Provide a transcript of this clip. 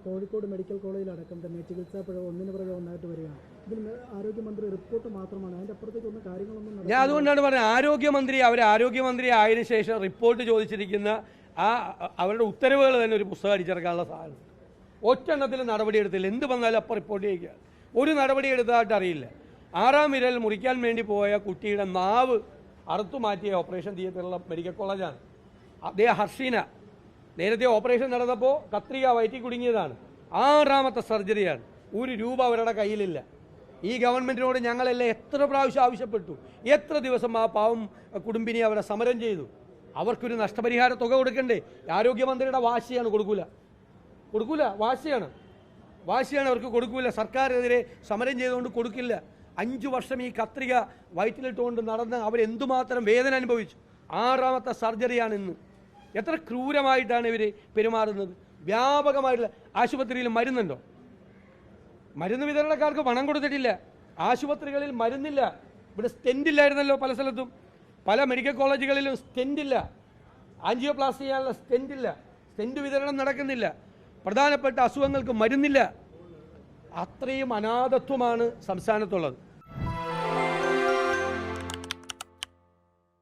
Kozhikode medical കോളേജിലടക്കം തന്നെ ചികിത്സാ പിഴവ് ഒന്നിനു പുറകെ ഒന്നായിട്ട് വരികയാണ്. ഇതിന് ആരോഗ്യമന്ത്രി റിപ്പോർട്ട് മാത്രമാണ്, അതിൻ്റെ അപ്പുറത്തേക്കൊന്നും കാര്യങ്ങളൊന്നും. ഞാൻ അതുകൊണ്ടാണ് പറഞ്ഞത്, ആരോഗ്യമന്ത്രി ആയതിനു ശേഷം റിപ്പോർട്ട് ചോദിച്ചിരിക്കുന്ന അവരുടെ ഉത്തരവുകൾ തന്നെ ഒരു പുസ്തകം അടിച്ചിറക്കാനുള്ള സാധനം. ഒറ്റെണ്ണത്തിൽ നടപടിയെടുത്തില്ല. എന്ത് വന്നാലും അപ്പം റിപ്പോർട്ട് ചെയ്യുക. ഒരു നടപടി എടുത്തതായിട്ട് അറിയില്ല. 6ാം വിരൽ മുറിക്കാൻ വേണ്ടി പോയ കുട്ടിയുടെ നാവ് അറുത്തു മാറ്റിയ ഓപ്പറേഷൻ തിയേറ്ററിലുള്ള മെഡിക്കൽ കോളേജാണ്. അതേ ഹർഷീന നേരത്തെ ഓപ്പറേഷൻ നടന്നപ്പോൾ കത്രിക വയറ്റി കുടുങ്ങിയതാണ്. 6ാമത്തെ സർജറിയാണ്. ₹1 അവരുടെ കയ്യിലില്ല. ഈ ഗവൺമെൻറ്റിനോട് ഞങ്ങളെല്ലാം എത്ര പ്രാവശ്യം ആവശ്യപ്പെട്ടു, എത്ര ദിവസം ആ പാവം കുടുംബിനി അവരെ സമരം ചെയ്തു. അവർക്കൊരു നഷ്ടപരിഹാര തുക കൊടുക്കണ്ടേ? ആരോഗ്യമന്ത്രിയുടെ വാശിയാണ്. കൊടുക്കൂല, വാശിയാണ് അവർക്ക് കൊടുക്കൂല. സർക്കാരിനെതിരെ സമരം ചെയ്തുകൊണ്ട് കൊടുക്കില്ല. 5 വർഷം ഈ കത്രിക വയറ്റിലിട്ടുകൊണ്ട് നടന്ന് അവരെന്തുമാത്രം വേദന അനുഭവിച്ചു. 6ാമത്തെ സർജറിയാണ് ഇന്ന്. എത്ര ക്രൂരമായിട്ടാണ് ഇവർ പെരുമാറുന്നത്. വ്യാപകമായിട്ടുള്ള ആശുപത്രിയിൽ മരുന്നുണ്ടോ? മരുന്ന് വിതരണക്കാർക്ക് പണം കൊടുത്തിട്ടില്ല. ആശുപത്രികളിൽ മരുന്നില്ല. ഇവിടെ സ്റ്റെൻറ്റില്ലായിരുന്നല്ലോ പല സ്ഥലത്തും. പല മെഡിക്കൽ കോളേജുകളിലും സ്റ്റെൻറ്റില്ല. ആൻജിയോപ്ലാസ്റ്റി ചെയ്യാനുള്ള സ്റ്റെൻറ്റില്ല. സ്റ്റെൻറ്റ് വിതരണം നടക്കുന്നില്ല. പ്രധാനപ്പെട്ട അസുഖങ്ങൾക്ക് മരുന്നില്ല. അത്രയും അനാഥത്വമാണ് സംസ്ഥാനത്തുള്ളത്.